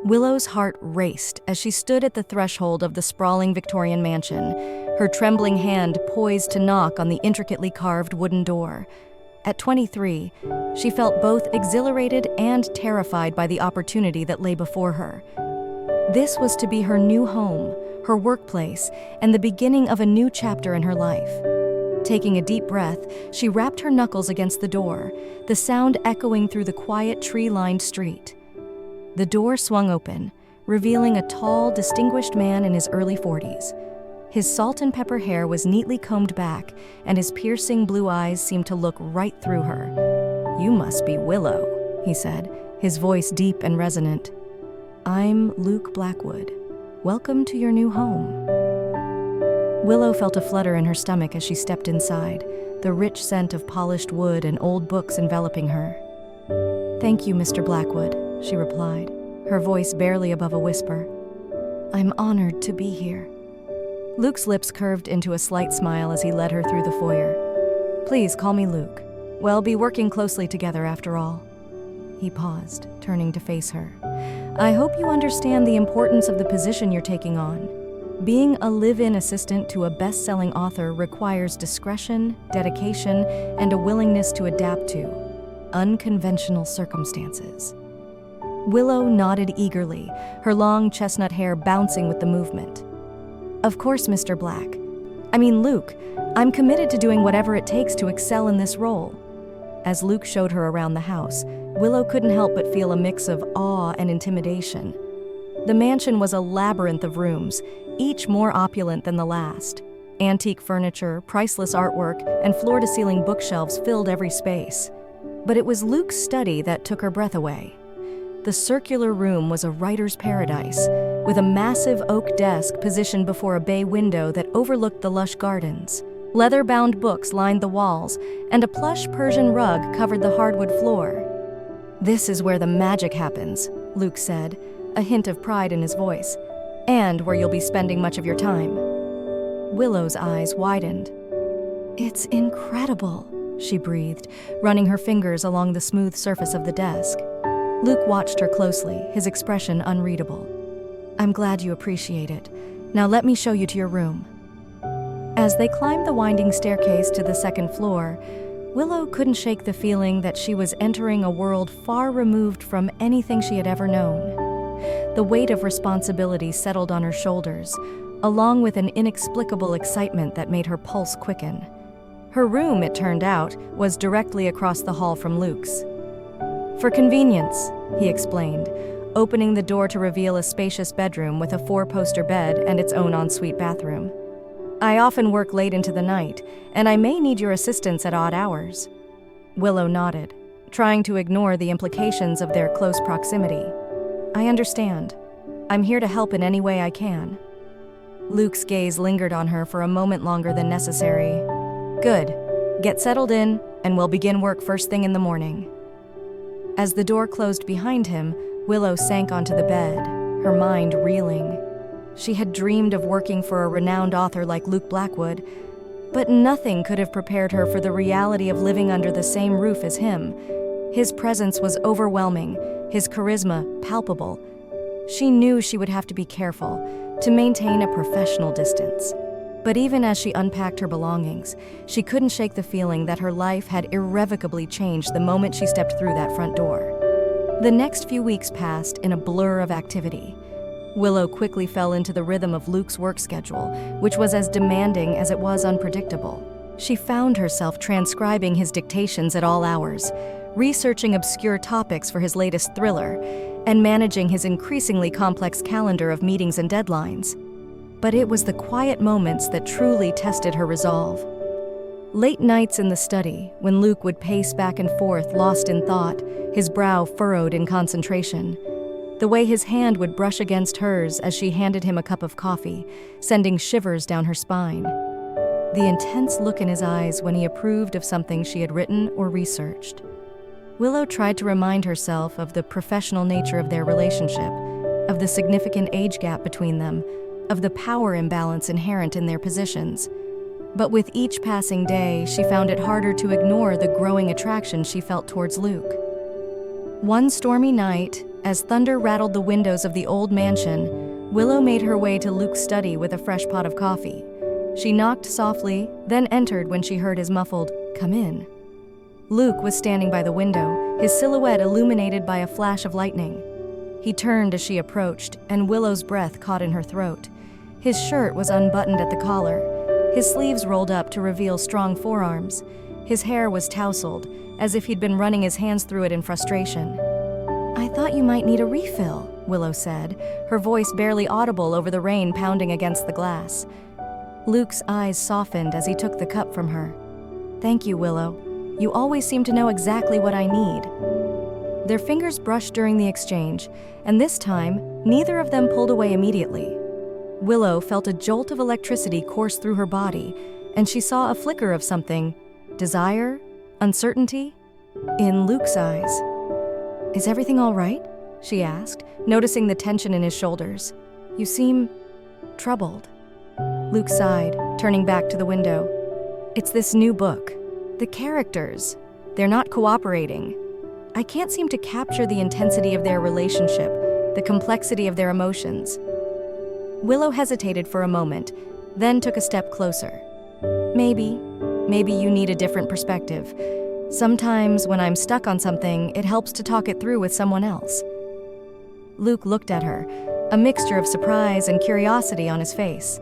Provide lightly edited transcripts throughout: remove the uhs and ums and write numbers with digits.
Willow's heart raced as she stood at the threshold of the sprawling Victorian mansion, her trembling hand poised to knock on the intricately carved wooden door. At 23, she felt both exhilarated and terrified by the opportunity that lay before her. This was to be her new home, her workplace, and the beginning of a new chapter in her life. Taking a deep breath, she rapped her knuckles against the door, the sound echoing through the quiet tree-lined street. The door swung open, revealing a tall, distinguished man in his early 40s. His salt and pepper hair was neatly combed back, and his piercing blue eyes seemed to look right through her. "You must be Willow," he said, his voice deep and resonant. "I'm Luke Blackwood. Welcome to your new home." Willow felt a flutter in her stomach as she stepped inside, the rich scent of polished wood and old books enveloping her. "Thank you, Mr. Blackwood," she replied, her voice barely above a whisper. "I'm honored to be here." Luke's lips curved into a slight smile as he led her through the foyer. "Please call me Luke. We'll be working closely together after all." He paused, turning to face her. "I hope you understand the importance of the position you're taking on. Being a live-in assistant to a best-selling author requires discretion, dedication, and a willingness to adapt to unconventional circumstances." Willow nodded eagerly, her long chestnut hair bouncing with the movement. "Of course, Mr. Luke, I'm committed to doing whatever it takes to excel in this role." As Luke showed her around the house, Willow couldn't help but feel a mix of awe and intimidation. The mansion was a labyrinth of rooms, each more opulent than the last. Antique furniture, priceless artwork, and floor-to-ceiling bookshelves filled every space. But it was Luke's study that took her breath away. The circular room was a writer's paradise, with a massive oak desk positioned before a bay window that overlooked the lush gardens. Leather-bound books lined the walls, and a plush Persian rug covered the hardwood floor. "This is where the magic happens," Luke said, a hint of pride in his voice, "and where you'll be spending much of your time." Willow's eyes widened. "It's incredible," she breathed, running her fingers along the smooth surface of the desk. Luke watched her closely, his expression unreadable. "I'm glad you appreciate it. Now let me show you to your room." As they climbed the winding staircase to the second floor, Willow couldn't shake the feeling that she was entering a world far removed from anything she had ever known. The weight of responsibility settled on her shoulders, along with an inexplicable excitement that made her pulse quicken. Her room, it turned out, was directly across the hall from Luke's. "For convenience," he explained, opening the door to reveal a spacious bedroom with a 4-poster bed and its own ensuite bathroom. "I often work late into the night, and I may need your assistance at odd hours." Willow nodded, trying to ignore the implications of their close proximity. "I understand. I'm here to help in any way I can." Luke's gaze lingered on her for a moment longer than necessary. "Good. Get settled in, and we'll begin work first thing in the morning." As the door closed behind him, Willow sank onto the bed, her mind reeling. She had dreamed of working for a renowned author like Luke Blackwood, but nothing could have prepared her for the reality of living under the same roof as him. His presence was overwhelming, his charisma palpable. She knew she would have to be careful, to maintain a professional distance. But even as she unpacked her belongings, she couldn't shake the feeling that her life had irrevocably changed the moment she stepped through that front door. The next few weeks passed in a blur of activity. Willow quickly fell into the rhythm of Luke's work schedule, which was as demanding as it was unpredictable. She found herself transcribing his dictations at all hours, researching obscure topics for his latest thriller, and managing his increasingly complex calendar of meetings and deadlines. But it was the quiet moments that truly tested her resolve. Late nights in the study, when Luke would pace back and forth, lost in thought, his brow furrowed in concentration. The way his hand would brush against hers as she handed him a cup of coffee, sending shivers down her spine. The intense look in his eyes when he approved of something she had written or researched. Willow tried to remind herself of the professional nature of their relationship, of the significant age gap between them, of the power imbalance inherent in their positions. But with each passing day, she found it harder to ignore the growing attraction she felt towards Luke. One stormy night, as thunder rattled the windows of the old mansion, Willow made her way to Luke's study with a fresh pot of coffee. She knocked softly, then entered when she heard his muffled, "Come in." Luke was standing by the window, his silhouette illuminated by a flash of lightning. He turned as she approached, and Willow's breath caught in her throat. His shirt was unbuttoned at the collar, his sleeves rolled up to reveal strong forearms. His hair was tousled, as if he'd been running his hands through it in frustration. "I thought you might need a refill," Willow said, her voice barely audible over the rain pounding against the glass. Luke's eyes softened as he took the cup from her. "Thank you, Willow. You always seem to know exactly what I need." Their fingers brushed during the exchange, and this time, neither of them pulled away immediately. Willow felt a jolt of electricity course through her body, and she saw a flicker of something, desire, uncertainty, in Luke's eyes. "Is everything all right?" she asked, noticing the tension in his shoulders. "You seem troubled." Luke sighed, turning back to the window. "It's this new book. The characters, they're not cooperating. I can't seem to capture the intensity of their relationship, the complexity of their emotions." Willow hesitated for a moment, then took a step closer. Maybe you need a different perspective. Sometimes when I'm stuck on something, it helps to talk it through with someone else." Luke looked at her, a mixture of surprise and curiosity on his face.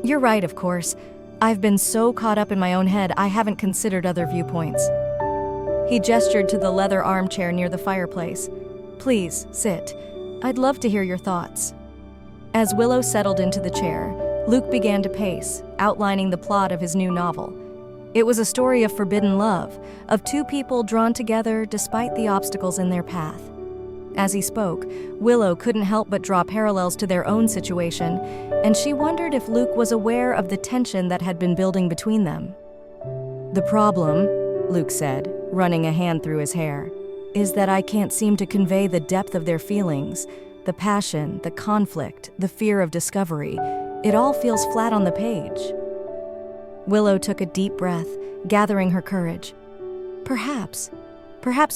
"You're right, of course. I've been so caught up in my own head, I haven't considered other viewpoints." He gestured to the leather armchair near the fireplace. "Please, sit. I'd love to hear your thoughts." As Willow settled into the chair, Luke began to pace, outlining the plot of his new novel. It was a story of forbidden love, of two people drawn together despite the obstacles in their path. As he spoke, Willow couldn't help but draw parallels to their own situation, and she wondered if Luke was aware of the tension that had been building between them. "The problem," Luke said, running a hand through his hair, "is that I can't seem to convey the depth of their feelings, the passion, the conflict, the fear of discovery. It all feels flat on the page." Willow took a deep breath, gathering her courage. Perhaps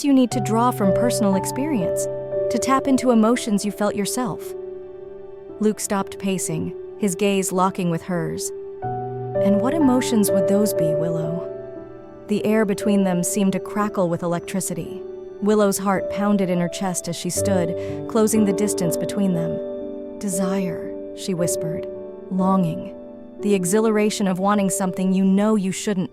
you need to draw from personal experience, to tap into emotions you felt yourself." Luke stopped pacing, his gaze locking with hers. "And what emotions would those be, Willow?" The air between them seemed to crackle with electricity. Willow's heart pounded in her chest as she stood, closing the distance between them. "Desire," she whispered. "Longing. The exhilaration of wanting something you know you shouldn't."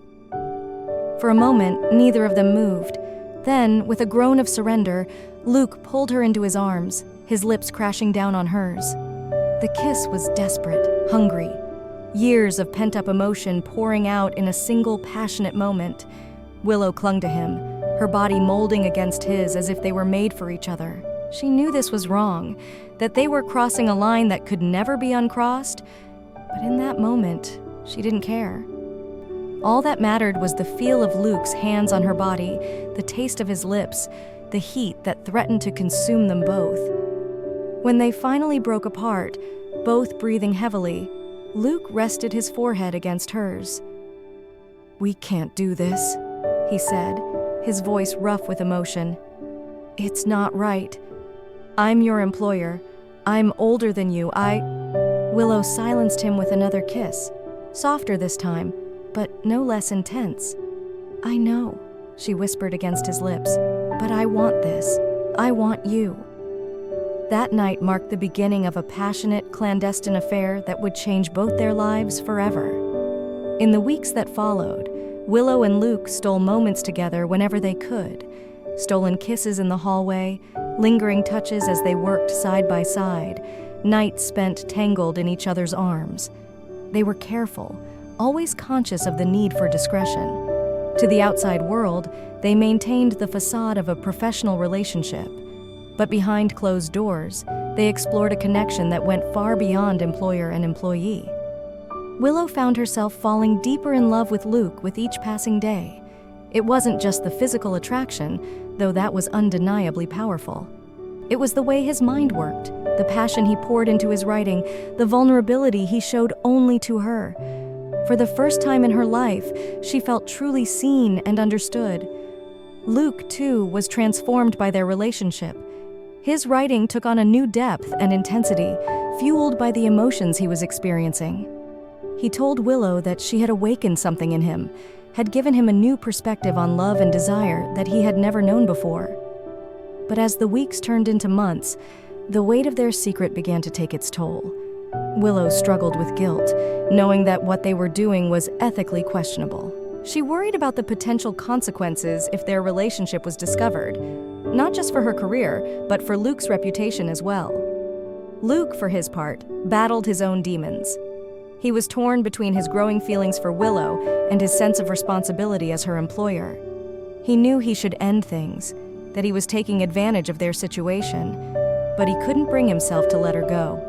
For a moment, neither of them moved. Then, with a groan of surrender, Luke pulled her into his arms, his lips crashing down on hers. The kiss was desperate, hungry. Years of pent-up emotion pouring out in a single passionate moment. Willow clung to him, her body molding against his as if they were made for each other. She knew this was wrong, that they were crossing a line that could never be uncrossed, but in that moment, she didn't care. All that mattered was the feel of Luke's hands on her body, the taste of his lips, the heat that threatened to consume them both. When they finally broke apart, both breathing heavily, Luke rested his forehead against hers. "We can't do this," he said, his voice rough with emotion. "It's not right. I'm your employer. I'm older than you. Willow silenced him with another kiss, softer this time, but no less intense. "I know," she whispered against his lips, "but I want this. I want you." That night marked the beginning of a passionate, clandestine affair that would change both their lives forever. In the weeks that followed, Willow and Luke stole moments together whenever they could, stolen kisses in the hallway, lingering touches as they worked side by side, nights spent tangled in each other's arms. They were careful, always conscious of the need for discretion. To the outside world, they maintained the facade of a professional relationship. But behind closed doors, they explored a connection that went far beyond employer and employee. Willow found herself falling deeper in love with Luke with each passing day. It wasn't just the physical attraction, though that was undeniably powerful. It was the way his mind worked, the passion he poured into his writing, the vulnerability he showed only to her. For the first time in her life, she felt truly seen and understood. Luke, too, was transformed by their relationship. His writing took on a new depth and intensity, fueled by the emotions he was experiencing. He told Willow that she had awakened something in him, had given him a new perspective on love and desire that he had never known before. But as the weeks turned into months, the weight of their secret began to take its toll. Willow struggled with guilt, knowing that what they were doing was ethically questionable. She worried about the potential consequences if their relationship was discovered, not just for her career, but for Luke's reputation as well. Luke, for his part, battled his own demons. He was torn between his growing feelings for Willow and his sense of responsibility as her employer. He knew he should end things, that he was taking advantage of their situation, but he couldn't bring himself to let her go.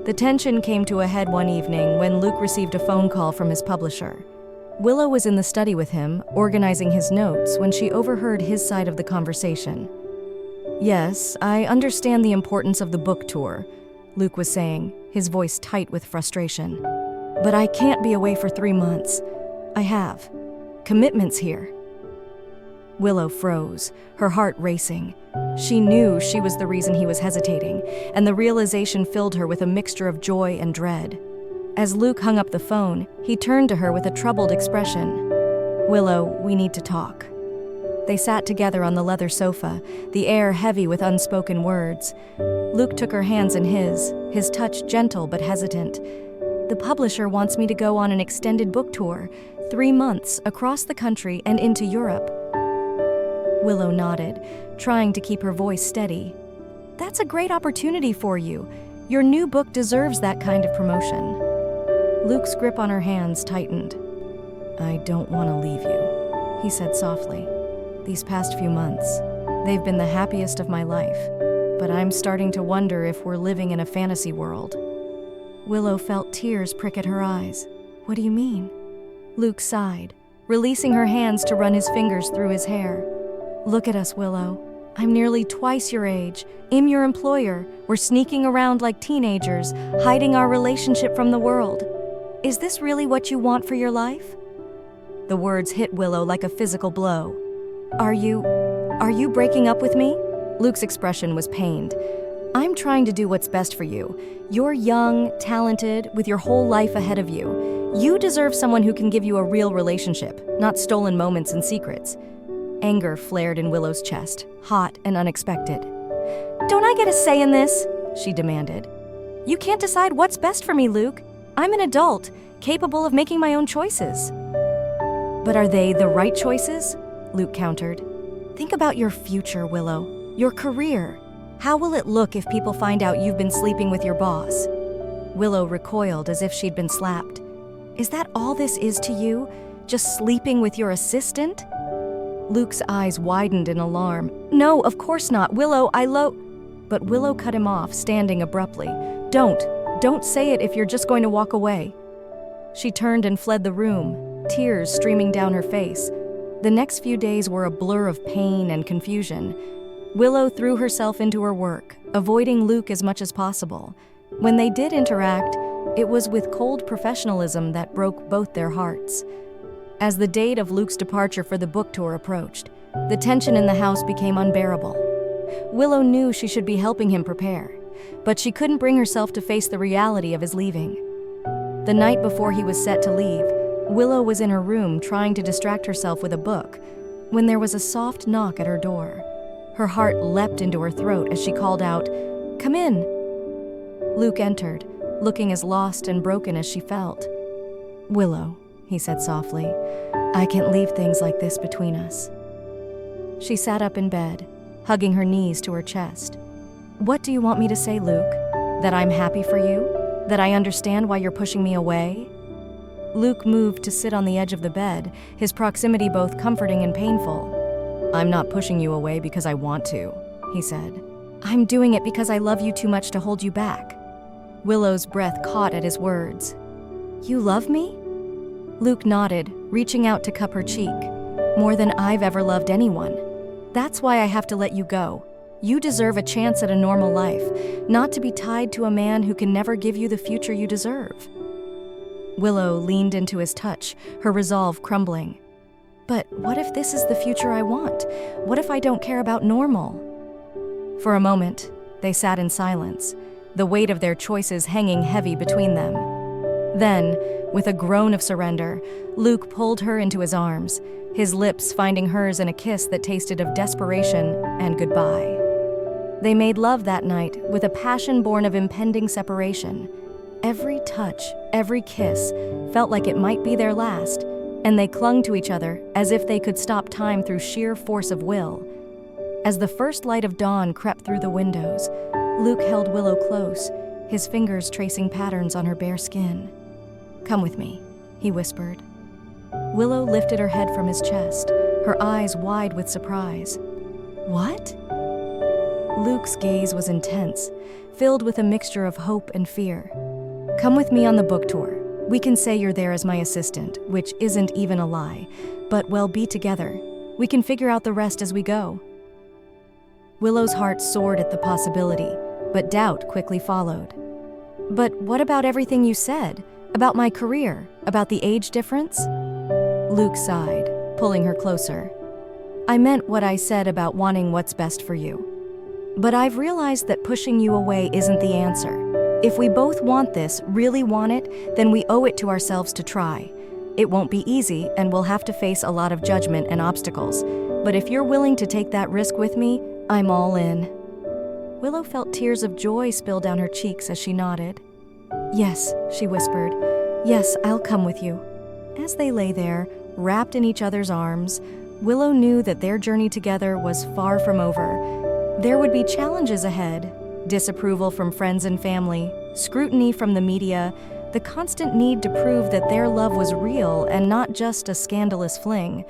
The tension came to a head one evening when Luke received a phone call from his publisher. Willow was in the study with him, organizing his notes, when she overheard his side of the conversation. "Yes, I understand the importance of the book tour," Luke was saying, his voice tight with frustration. "But I can't be away for 3 months. I have commitments here." Willow froze, her heart racing. She knew she was the reason he was hesitating, and the realization filled her with a mixture of joy and dread. As Luke hung up the phone, he turned to her with a troubled expression. "Willow, we need to talk." They sat together on the leather sofa, the air heavy with unspoken words. Luke took her hands in his touch gentle but hesitant. "The publisher wants me to go on an extended book tour, 3 months across the country and into Europe." Willow nodded, trying to keep her voice steady. "That's a great opportunity for you. Your new book deserves that kind of promotion." Luke's grip on her hands tightened. "I don't want to leave you," he said softly. "These past few months, they've been the happiest of my life, but I'm starting to wonder if we're living in a fantasy world." Willow felt tears prick at her eyes. "What do you mean?" Luke sighed, releasing her hands to run his fingers through his hair. "Look at us, Willow. I'm nearly twice your age. I'm your employer. We're sneaking around like teenagers, hiding our relationship from the world. Is this really what you want for your life?" The words hit Willow like a physical blow. Are you breaking up with me?" Luke's expression was pained. "I'm trying to do what's best for you. You're young, talented, with your whole life ahead of you. You deserve someone who can give you a real relationship, not stolen moments and secrets." Anger flared in Willow's chest, hot and unexpected. "Don't I get a say in this?" she demanded. "You can't decide what's best for me, Luke. I'm an adult, capable of making my own choices." "But are they the right choices?" Luke countered. "Think about your future, Willow. Your career. How will it look if people find out you've been sleeping with your boss?" Willow recoiled as if she'd been slapped. "Is that all this is to you? Just sleeping with your assistant?" Luke's eyes widened in alarm. "No, of course not. Willow, But Willow cut him off, standing abruptly. Don't say it if you're just going to walk away." She turned and fled the room, tears streaming down her face. The next few days were a blur of pain and confusion. Willow threw herself into her work, avoiding Luke as much as possible. When they did interact, it was with cold professionalism that broke both their hearts. As the date of Luke's departure for the book tour approached, the tension in the house became unbearable. Willow knew she should be helping him prepare, but she couldn't bring herself to face the reality of his leaving. The night before he was set to leave, Willow was in her room trying to distract herself with a book when there was a soft knock at her door. Her heart leapt into her throat as she called out, "Come in." Luke entered, looking as lost and broken as she felt. "Willow," he said softly, "I can't leave things like this between us." She sat up in bed, hugging her knees to her chest. "What do you want me to say, Luke? That I'm happy for you? That I understand why you're pushing me away?" Luke moved to sit on the edge of the bed, his proximity both comforting and painful. "I'm not pushing you away because I want to," he said. "I'm doing it because I love you too much to hold you back." Willow's breath caught at his words. "You love me?" Luke nodded, reaching out to cup her cheek. "More than I've ever loved anyone. That's why I have to let you go. You deserve a chance at a normal life, not to be tied to a man who can never give you the future you deserve." Willow leaned into his touch, her resolve crumbling. But what if this is the future I want? What if I don't care about normal? For a moment, they sat in silence, the weight of their choices hanging heavy between them. Then, with a groan of surrender, Luke pulled her into his arms, his lips finding hers in a kiss that tasted of desperation and goodbye. They made love that night with a passion born of impending separation. Every touch, every kiss felt like it might be their last, and they clung to each other as if they could stop time through sheer force of will. As the first light of dawn crept through the windows, Luke held Willow close, his fingers tracing patterns on her bare skin. "Come with me," he whispered. Willow lifted her head from his chest, her eyes wide with surprise. "What?" Luke's gaze was intense, filled with a mixture of hope and fear. "Come with me on the book tour. We can say you're there as my assistant, which isn't even a lie, but we'll be together. We can figure out the rest as we go." Willow's heart soared at the possibility, but doubt quickly followed. "But what about everything you said? About my career? About the age difference?" Luke sighed, pulling her closer. "I meant what I said about wanting what's best for you. But I've realized that pushing you away isn't the answer. If we both want this, really want it, then we owe it to ourselves to try. It won't be easy, and we'll have to face a lot of judgment and obstacles. But if you're willing to take that risk with me, I'm all in." Willow felt tears of joy spill down her cheeks as she nodded. "Yes," she whispered. "Yes, I'll come with you." As they lay there, wrapped in each other's arms, Willow knew that their journey together was far from over. There would be challenges ahead: disapproval from friends and family, scrutiny from the media, the constant need to prove that their love was real and not just a scandalous fling.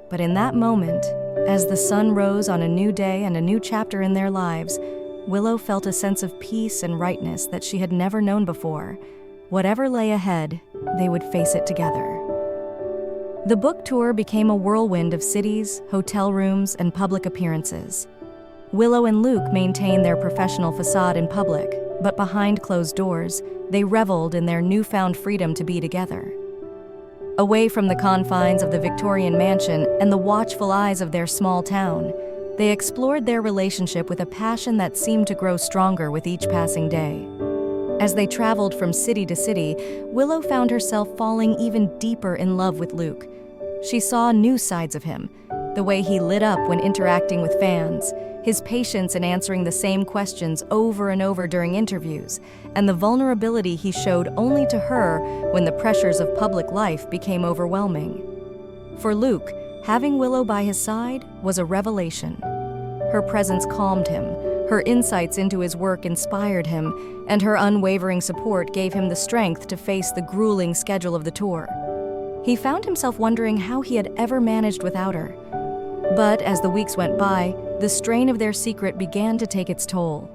But in that moment, as the sun rose on a new day and a new chapter in their lives, Willow felt a sense of peace and rightness that she had never known before. Whatever lay ahead, they would face it together. The book tour became a whirlwind of cities, hotel rooms, and public appearances. Willow and Luke maintained their professional facade in public, but behind closed doors, they reveled in their newfound freedom to be together. Away from the confines of the Victorian mansion and the watchful eyes of their small town, they explored their relationship with a passion that seemed to grow stronger with each passing day. As they traveled from city to city, Willow found herself falling even deeper in love with Luke. She saw new sides of him: the way he lit up when interacting with fans, his patience in answering the same questions over and over during interviews, and the vulnerability he showed only to her when the pressures of public life became overwhelming. For Luke, having Willow by his side was a revelation. Her presence calmed him, her insights into his work inspired him, and her unwavering support gave him the strength to face the grueling schedule of the tour. He found himself wondering how he had ever managed without her. But as the weeks went by, the strain of their secret began to take its toll.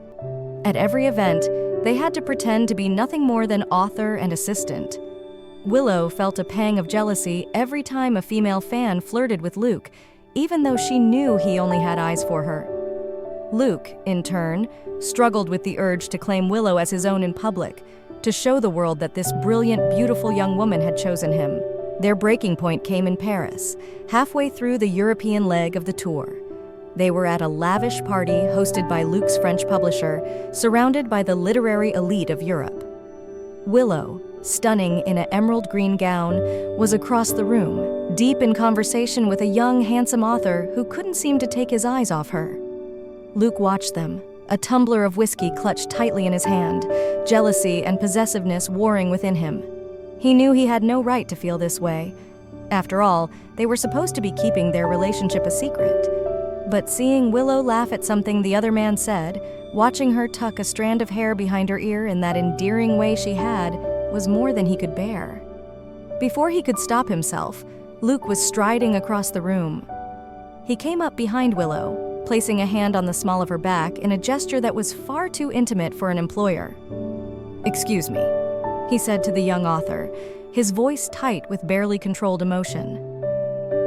At every event, they had to pretend to be nothing more than author and assistant. Willow felt a pang of jealousy every time a female fan flirted with Luke, even though she knew he only had eyes for her. Luke, in turn, struggled with the urge to claim Willow as his own in public, to show the world that this brilliant, beautiful young woman had chosen him. Their breaking point came in Paris, halfway through the European leg of the tour. They were at a lavish party hosted by Luke's French publisher, surrounded by the literary elite of Europe. Willow, stunning in an emerald green gown, was across the room, deep in conversation with a young, handsome author who couldn't seem to take his eyes off her. Luke watched them, a tumbler of whiskey clutched tightly in his hand, jealousy and possessiveness warring within him. He knew he had no right to feel this way. After all, they were supposed to be keeping their relationship a secret. But seeing Willow laugh at something the other man said, watching her tuck a strand of hair behind her ear in that endearing way she had, was more than he could bear. Before he could stop himself, Luke was striding across the room. He came up behind Willow, placing a hand on the small of her back in a gesture that was far too intimate for an employer. "Excuse me," he said to the young author, his voice tight with barely controlled emotion.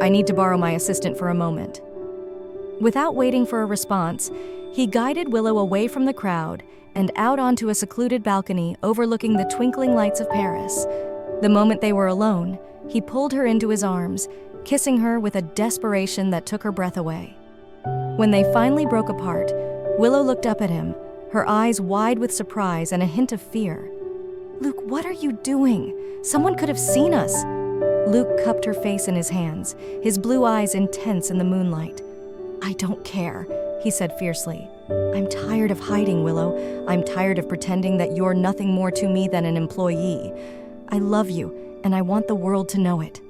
"I need to borrow my assistant for a moment." Without waiting for a response, he guided Willow away from the crowd and out onto a secluded balcony overlooking the twinkling lights of Paris. The moment they were alone, he pulled her into his arms, kissing her with a desperation that took her breath away. When they finally broke apart, Willow looked up at him, her eyes wide with surprise and a hint of fear. "Luke, what are you doing? Someone could have seen us." Luke cupped her face in his hands, his blue eyes intense in the moonlight. "I don't care," he said fiercely. "I'm tired of hiding, Willow. I'm tired of pretending that you're nothing more to me than an employee. I love you, and I want the world to know it."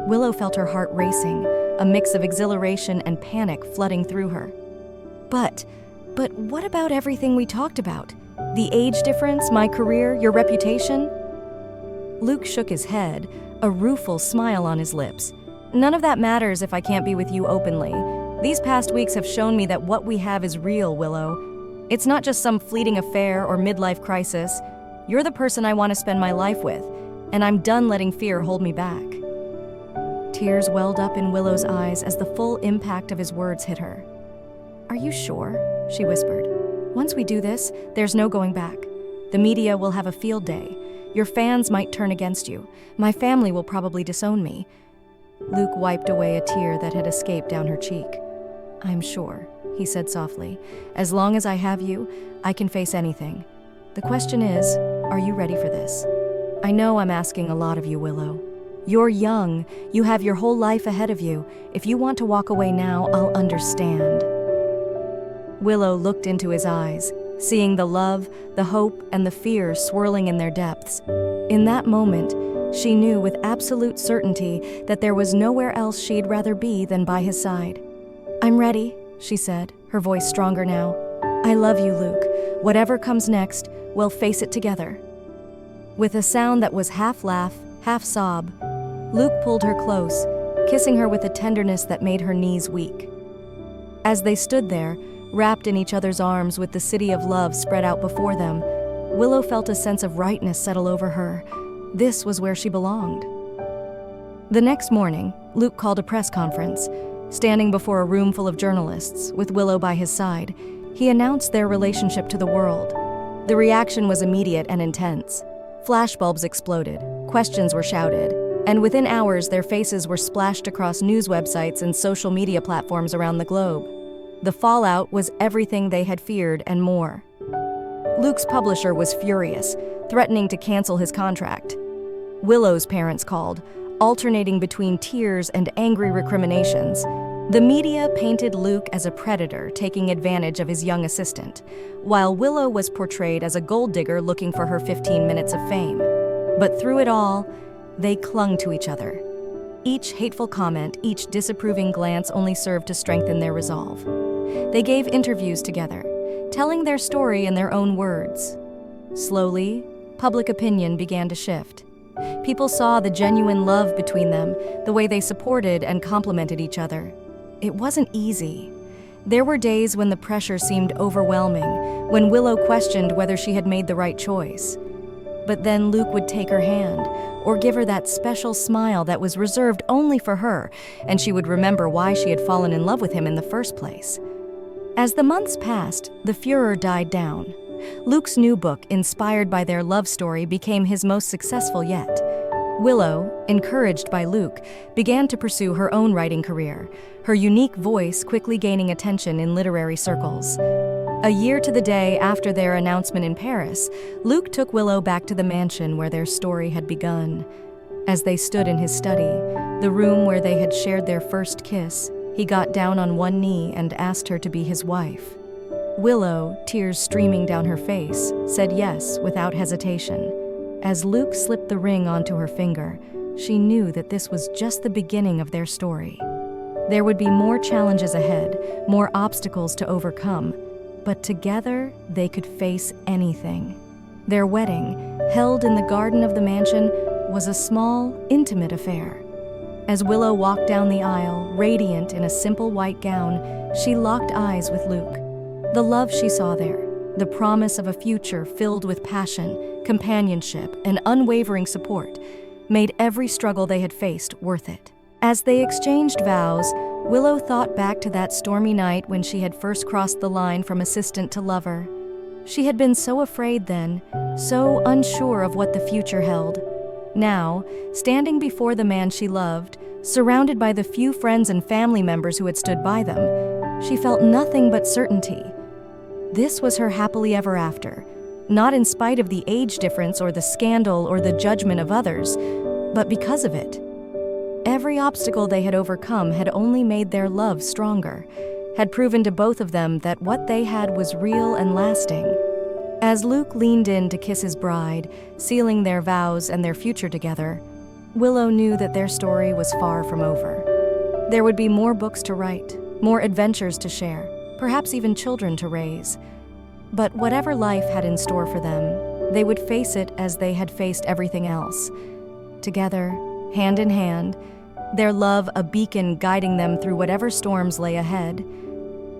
Willow felt her heart racing, a mix of exhilaration and panic flooding through her. But what about everything we talked about? The age difference, my career, your reputation?" Luke shook his head, a rueful smile on his lips. "None of that matters if I can't be with you openly. These past weeks have shown me that what we have is real, Willow. It's not just some fleeting affair or midlife crisis. You're the person I want to spend my life with, and I'm done letting fear hold me back." Tears welled up in Willow's eyes as the full impact of his words hit her. "Are you sure?" she whispered. "Once we do this, there's no going back. The media will have a field day. Your fans might turn against you. My family will probably disown me." Luke wiped away a tear that had escaped down her cheek. "I'm sure," he said softly. "As long as I have you, I can face anything. The question is, are you ready for this? I know I'm asking a lot of you, Willow. You're young. You have your whole life ahead of you. If you want to walk away now, I'll understand." Willow looked into his eyes, seeing the love, the hope, and the fear swirling in their depths. In that moment, she knew with absolute certainty that there was nowhere else she'd rather be than by his side. "I'm ready," she said, her voice stronger now. "I love you, Luke. Whatever comes next, we'll face it together." With a sound that was half laugh, half sob, Luke pulled her close, kissing her with a tenderness that made her knees weak. As they stood there, wrapped in each other's arms with the city of love spread out before them, Willow felt a sense of rightness settle over her. This was where she belonged. The next morning, Luke called a press conference. Standing before a room full of journalists, with Willow by his side, he announced their relationship to the world. The reaction was immediate and intense. Flashbulbs exploded, questions were shouted, and within hours their faces were splashed across news websites and social media platforms around the globe. The fallout was everything they had feared and more. Luke's publisher was furious, threatening to cancel his contract. Willow's parents called, alternating between tears and angry recriminations. The media painted Luke as a predator taking advantage of his young assistant, while Willow was portrayed as a gold digger looking for her 15 minutes of fame. But through it all, they clung to each other. Each hateful comment, each disapproving glance only served to strengthen their resolve. They gave interviews together, telling their story in their own words. Slowly, public opinion began to shift. People saw the genuine love between them, the way they supported and complimented each other. It wasn't easy. There were days when the pressure seemed overwhelming, when Willow questioned whether she had made the right choice. But then Luke would take her hand, or give her that special smile that was reserved only for her, and she would remember why she had fallen in love with him in the first place. As the months passed, the furor died down. Luke's new book, inspired by their love story, became his most successful yet. Willow, encouraged by Luke, began to pursue her own writing career, her unique voice quickly gaining attention in literary circles. A year to the day after their announcement in Paris, Luke took Willow back to the mansion where their story had begun. As they stood in his study, the room where they had shared their first kiss, he got down on one knee and asked her to be his wife. Willow, tears streaming down her face, said yes without hesitation. As Luke slipped the ring onto her finger, she knew that this was just the beginning of their story. There would be more challenges ahead, more obstacles to overcome, but together they could face anything. Their wedding, held in the garden of the mansion, was a small, intimate affair. As Willow walked down the aisle, radiant in a simple white gown, she locked eyes with Luke. The love she saw there, the promise of a future filled with passion, companionship, and unwavering support, made every struggle they had faced worth it. As they exchanged vows, Willow thought back to that stormy night when she had first crossed the line from assistant to lover. She had been so afraid then, so unsure of what the future held. Now, standing before the man she loved, surrounded by the few friends and family members who had stood by them, she felt nothing but certainty. This was her happily ever after, not in spite of the age difference or the scandal or the judgment of others, but because of it. Every obstacle they had overcome had only made their love stronger, had proven to both of them that what they had was real and lasting. As Luke leaned in to kiss his bride, sealing their vows and their future together, Willow knew that their story was far from over. There would be more books to write, more adventures to share, perhaps even children to raise. But whatever life had in store for them, they would face it as they had faced everything else. Together, hand in hand, their love a beacon guiding them through whatever storms lay ahead.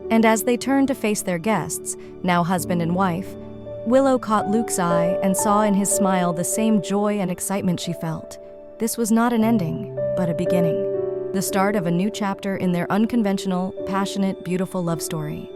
And as they turned to face their guests, now husband and wife, Willow caught Luke's eye and saw in his smile the same joy and excitement she felt. This was not an ending, but a beginning. The start of a new chapter in their unconventional, passionate, beautiful love story.